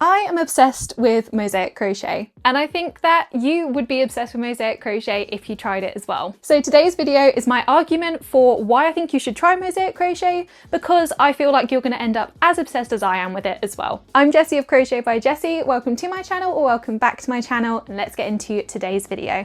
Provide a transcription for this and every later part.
I am obsessed with Mosaic Crochet, and I think that you would be obsessed with Mosaic Crochet if you tried it as well. So today's video is my argument for why I think you should try Mosaic Crochet, because I feel like you're going to end up as obsessed as I am with it as well. I'm Jessie of Crochet by Jessie. Welcome to my channel, or welcome back to my channel, and let's get into today's video.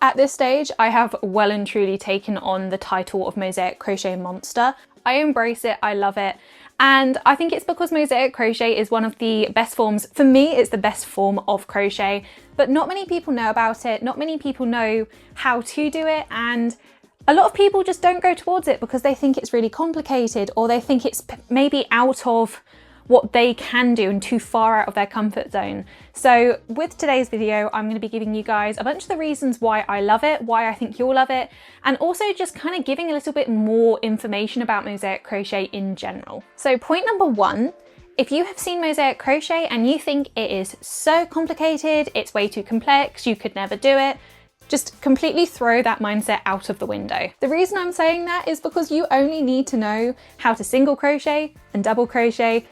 At this stage, I have well and truly taken on the title of Mosaic Crochet Monster. I embrace it, I love it, and I think it's because Mosaic Crochet is one of the best forms. For me, it's the best form of crochet, but not many people know about it, not many people know how to do it, and a lot of people just don't go towards it because they think it's really complicated, or they think it's maybe out of what they can do and too far out of their comfort zone. So with today's video, I'm going to be giving you guys a bunch of the reasons why I love it, why I think you'll love it, and also just kind of giving a little bit more information about Mosaic Crochet in general. So point number one, if you have seen Mosaic Crochet and you think it is so complicated, it's way too complex, you could never do it, just completely throw that mindset out of the window. The reason I'm saying that is because you only need to know how to single crochet and double crochet,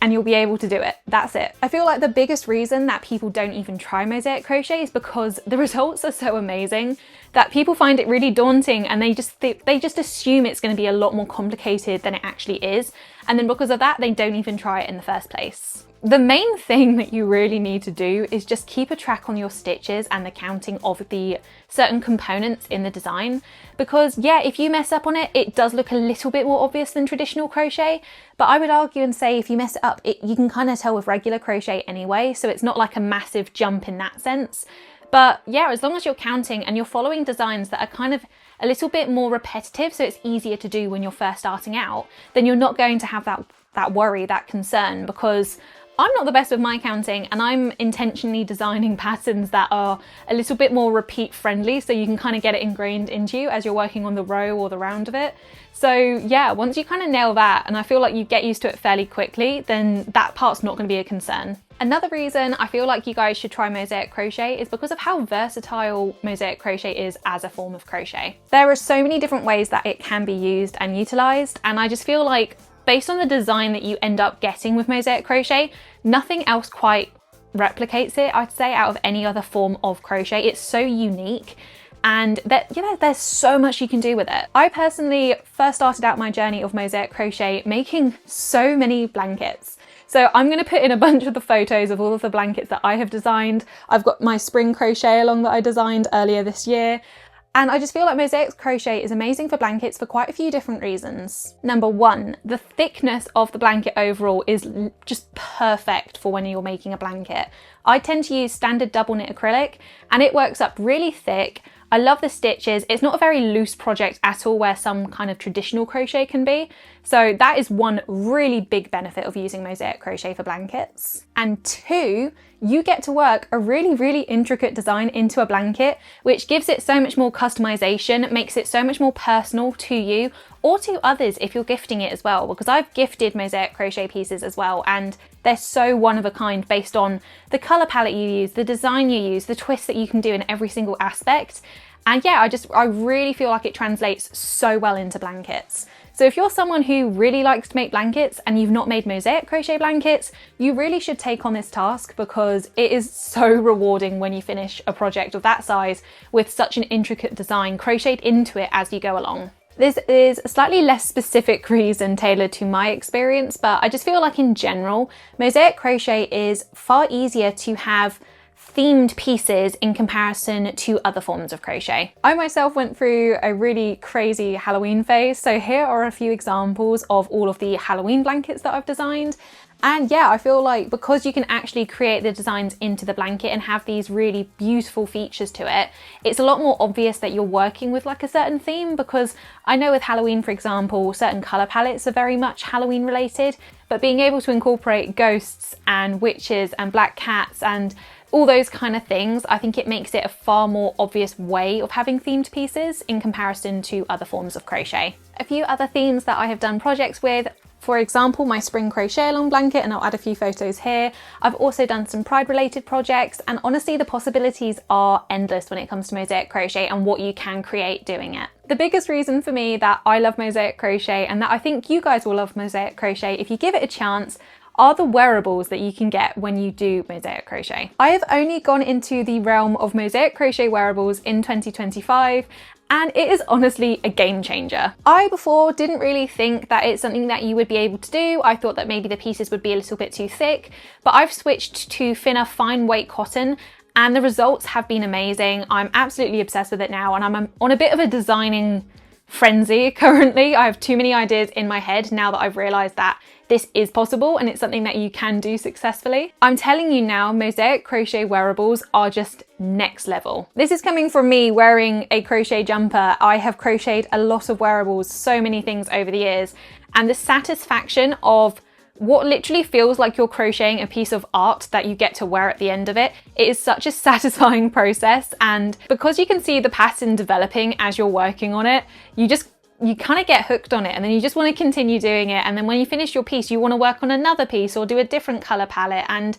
and you'll be able to do it. That's it. I feel like the biggest reason that people don't even try Mosaic Crochet is because the results are so amazing that people find it really daunting, and they just assume it's going to be a lot more complicated than it actually is. And then because of that, they don't even try it in the first place. The main thing that you really need to do is just keep a track on your stitches and the counting of the certain components in the design, because yeah, if you mess up on it, it does look a little bit more obvious than traditional crochet, but I would argue and say if you mess it up, you can kind of tell with regular crochet anyway, so it's not like a massive jump in that sense. But yeah, as long as you're counting and you're following designs that are kind of a little bit more repetitive, so it's easier to do when you're first starting out, then you're not going to have that worry, that concern, because I'm not the best with my counting, and I'm intentionally designing patterns that are a little bit more repeat friendly, so you can kind of get it ingrained into you as you're working on the row or the round of it. So yeah, once you kind of nail that, and I feel like you get used to it fairly quickly, then that part's not going to be a concern. Another reason I feel like you guys should try Mosaic Crochet is because of how versatile Mosaic Crochet is as a form of crochet. There are so many different ways that it can be used and utilized, and I just feel like based on the design that you end up getting with Mosaic Crochet, nothing else quite replicates it, I'd say, out of any other form of crochet. It's so unique, and that, you know, there's so much you can do with it. I personally first started out my journey of Mosaic Crochet making so many blankets. So I'm going to put in a bunch of the photos of all of the blankets that I have designed. I've got my spring crochet along that I designed earlier this year. And I just feel like Mosaic Crochet is amazing for blankets for quite a few different reasons. Number one, the thickness of the blanket overall is just perfect for when you're making a blanket. I tend to use standard double knit acrylic, and it works up really thick. I love the stitches. It's not a very loose project at all, where some kind of traditional crochet can be. So that is one really big benefit of using Mosaic Crochet for blankets. And two, you get to work a really, really intricate design into a blanket, which gives it so much more customization, makes it so much more personal to you or to others if you're gifting it as well, because I've gifted Mosaic Crochet pieces as well, and they're so one of a kind based on the color palette you use, the design you use, the twists that you can do in every single aspect. And yeah, I really feel like it translates so well into blankets. So if you're someone who really likes to make blankets and you've not made Mosaic Crochet blankets, you really should take on this task, because it is so rewarding when you finish a project of that size with such an intricate design crocheted into it as you go along. This is a slightly less specific reason tailored to my experience, but I just feel like in general, Mosaic Crochet is far easier to have themed pieces in comparison to other forms of crochet. I myself went through a really crazy Halloween phase, so here are a few examples of all of the Halloween blankets that I've designed. And yeah, I feel like because you can actually create the designs into the blanket and have these really beautiful features to it, it's a lot more obvious that you're working with like a certain theme, because I know with Halloween, for example, certain color palettes are very much Halloween related, but being able to incorporate ghosts and witches and black cats and all those kind of things, I think it makes it a far more obvious way of having themed pieces in comparison to other forms of crochet. A few other themes that I have done projects with: For example, my spring crochet along blanket, and I'll add a few photos here. I've also done some pride related projects, and honestly the possibilities are endless when it comes to mosaic crochet and what you can create doing it. The biggest reason for me that I love mosaic crochet, and that I think you guys will love mosaic crochet if you give it a chance, are the wearables that you can get when you do mosaic crochet. I have only gone into the realm of mosaic crochet wearables in 2025, and it is honestly a game changer. I before didn't really think that it's something that you would be able to do. I thought that maybe the pieces would be a little bit too thick, but I've switched to thinner fine weight cotton, and the results have been amazing. I'm absolutely obsessed with it now, and I'm on a bit of a designing frenzy currently. I have too many ideas in my head now that I've realized that this is possible and it's something that you can do successfully. I'm telling you now, mosaic crochet wearables are just next level. This is coming from me wearing a crochet jumper. I have crocheted a lot of wearables, so many things over the years, and the satisfaction of what literally feels like you're crocheting a piece of art that you get to wear at the end of it. It is such a satisfying process, and because you can see the pattern developing as you're working on it, you kind of get hooked on it, and then you just want to continue doing it, and then when you finish your piece you want to work on another piece or do a different color palette. And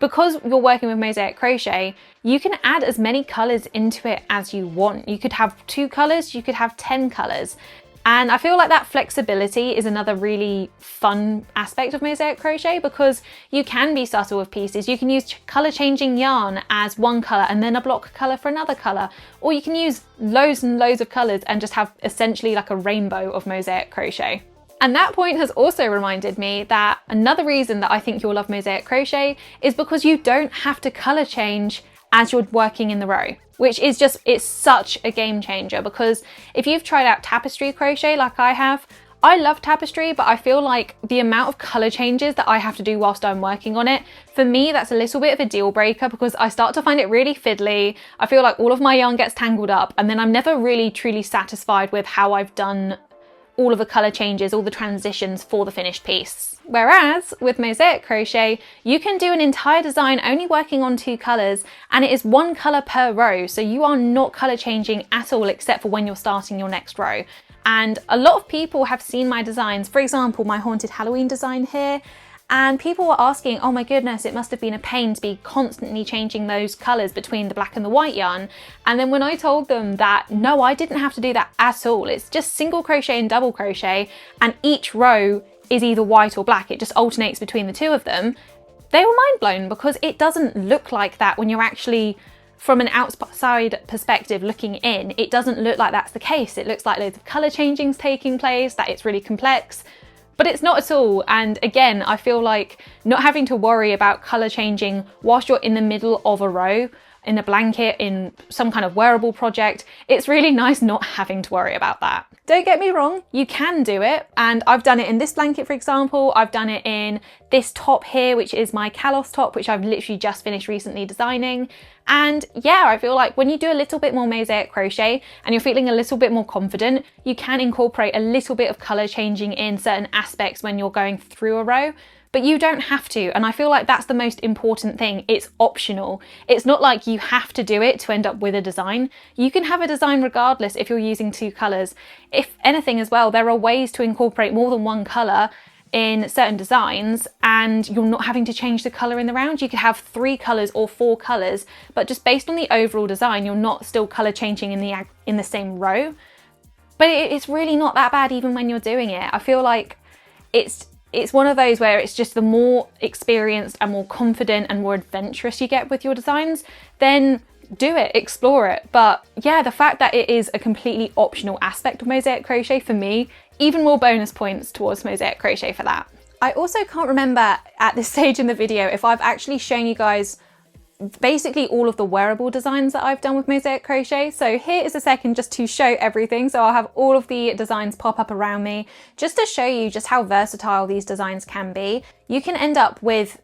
because you're working with mosaic crochet, you can add as many colors into it as you want. You could have 2 colors, you could have 10 colors. And I feel like that flexibility is another really fun aspect of mosaic crochet, because you can be subtle with pieces. You can use color changing yarn as one color and then a block color for another color, or you can use loads and loads of colors and just have essentially like a rainbow of mosaic crochet. And that point has also reminded me that another reason that I think you'll love mosaic crochet is because you don't have to color change as you're working in the row, which is just, it's such a game changer. Because if you've tried out tapestry crochet like I have, I love tapestry, but I feel like the amount of color changes that I have to do whilst I'm working on it, for me, that's a little bit of a deal breaker, because I start to find it really fiddly. I feel like all of my yarn gets tangled up, and then I'm never really truly satisfied with how I've done all of the color changes, all the transitions for the finished piece. Whereas with mosaic crochet, you can do an entire design only working on 2 colors, and it is 1 color per row. So you are not color changing at all, except for when you're starting your next row. And a lot of people have seen my designs, for example, my haunted Halloween design here, and people were asking, oh my goodness, it must have been a pain to be constantly changing those colors between the black and the white yarn. And then when I told them that, no, I didn't have to do that at all. It's just single crochet and double crochet, and each row is either white or black. It just alternates between the 2 of them. They were mind blown, because it doesn't look like that when you're actually, from an outside perspective looking in, it doesn't look like that's the case. It looks like loads of color changings taking place, that it's really complex. But it's not at all. And again, I feel like not having to worry about color changing whilst you're in the middle of a row, in a blanket, in some kind of wearable project, it's really nice not having to worry about that. Don't get me wrong, you can do it. And I've done it in this blanket, for example. I've done it in this top here, which is my Kalos top, which I've literally just finished recently designing. And yeah, I feel like when you do a little bit more mosaic crochet and you're feeling a little bit more confident, you can incorporate a little bit of color changing in certain aspects when you're going through a row, but you don't have to. And I feel like that's the most important thing. It's optional. It's not like you have to do it to end up with a design. You can have a design regardless if you're using 2 colors. If anything as well, there are ways to incorporate more than 1 color in certain designs, and you're not having to change the color in the round. You could have 3 colors or 4 colors, but just based on the overall design, you're not still color changing in the same row. But it's really not that bad even when you're doing it. I feel like it's one of those where it's just the more experienced and more confident and more adventurous you get with your designs, then do it, explore it. But yeah, the fact that it is a completely optional aspect of mosaic crochet, for me, even more bonus points towards mosaic crochet for that. I also can't remember at this stage in the video if I've actually shown you guys basically all of the wearable designs that I've done with mosaic crochet. So here is a second just to show everything. So I'll have all of the designs pop up around me just to show you just how versatile these designs can be. You can end up with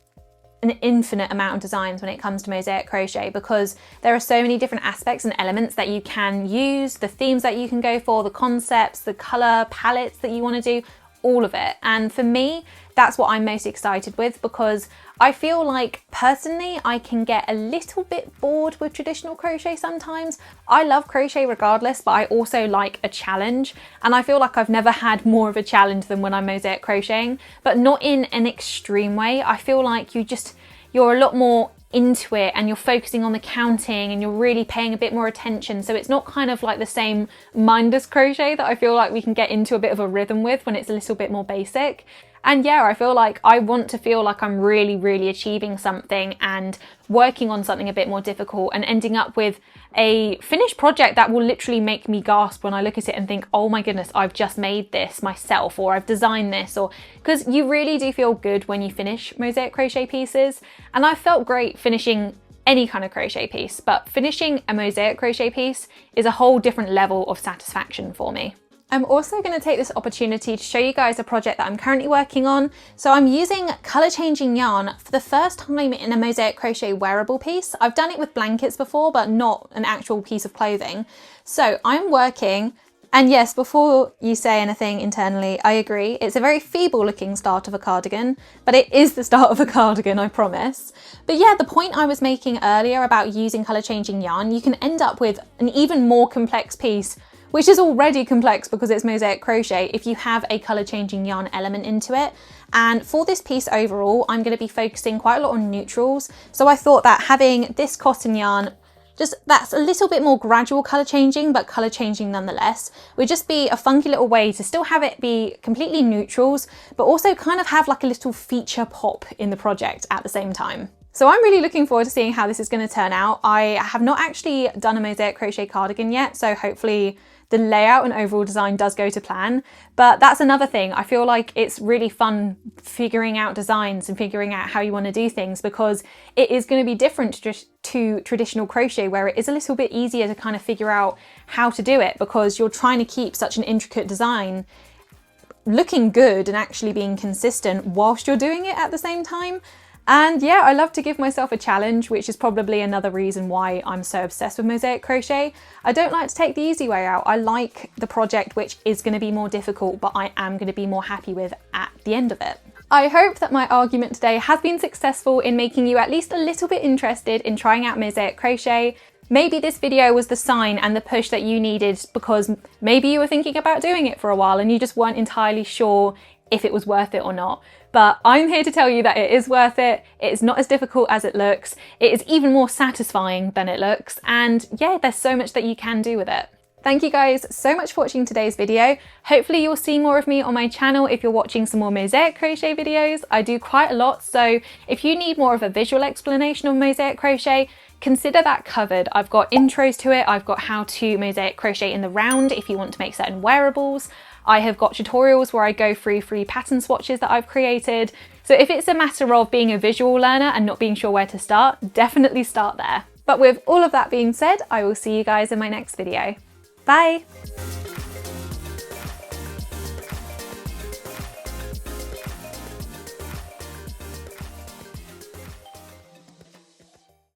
an infinite amount of designs when it comes to mosaic crochet, because there are so many different aspects and elements that you can use, the themes that you can go for, the concepts, the color palettes that you want to do, all of it. And for me, that's what I'm most excited with, because I feel like personally I can get a little bit bored with traditional crochet sometimes. I love crochet regardless, but I also like a challenge, and I feel like I've never had more of a challenge than when I'm mosaic crocheting, but not in an extreme way. I feel like you're a lot more into it and you're focusing on the counting and you're really paying a bit more attention, so it's not kind of like the same mindless crochet that I feel like we can get into a bit of a rhythm with when it's a little bit more basic. And yeah, I feel like I want to feel like I'm really achieving something and working on something a bit more difficult and ending up with a finished project that will literally make me gasp when I look at it and think, oh my goodness, I've just made this myself, or I've designed this, or because you really do feel good when you finish mosaic crochet pieces. And I felt great finishing any kind of crochet piece, but finishing a mosaic crochet piece is a whole different level of satisfaction for me. I'm also going to take this opportunity to show you guys a project that I'm currently working on. So I'm using colour changing yarn for the first time in a mosaic crochet wearable piece. I've done it with blankets before, but not an actual piece of clothing. So I'm working, and yes, before you say anything internally, I agree. It's a very feeble looking start of a cardigan, but it is the start of a cardigan, I promise. But yeah, the point I was making earlier about using colour changing yarn, you can end up with an even more complex piece, which is already complex because it's mosaic crochet, if you have a colour changing yarn element into it. And for this piece overall, I'm going to be focusing quite a lot on neutrals. So I thought that having this cotton yarn, that's a little bit more gradual colour changing, but colour changing nonetheless, would just be a funky little way to still have it be completely neutrals, but also kind of have like a little feature pop in the project at the same time. So I'm really looking forward to seeing how this is going to turn out. I have not actually done a mosaic crochet cardigan yet, so hopefully the layout and overall design does go to plan. But that's another thing. I feel like it's really fun figuring out designs and figuring out how you want to do things, because it is going to be different to traditional crochet, where it is a little bit easier to kind of figure out how to do it, because you're trying to keep such an intricate design looking good and actually being consistent whilst you're doing it at the same time. And yeah, I love to give myself a challenge, which is probably another reason why I'm so obsessed with mosaic crochet. I don't like to take the easy way out. I like the project which is going to be more difficult, but I am going to be more happy with at the end of it. I hope that my argument today has been successful in making you at least a little bit interested in trying out mosaic crochet. Maybe this video was the sign and the push that you needed, because maybe you were thinking about doing it for a while and you just weren't entirely sure if it was worth it or not. But I'm here to tell you that it is worth it. It's not as difficult as it looks. It is even more satisfying than it looks. And yeah, there's so much that you can do with it. Thank you guys so much for watching today's video. Hopefully you'll see more of me on my channel if you're watching some more mosaic crochet videos. I do quite a lot, so if you need more of a visual explanation of mosaic crochet, consider that covered. I've got intros to it. I've got how to mosaic crochet in the round if you want to make certain wearables. I have got tutorials where I go through free pattern swatches that I've created. So if it's a matter of being a visual learner and not being sure where to start, definitely start there. But with all of that being said, I will see you guys in my next video. Bye!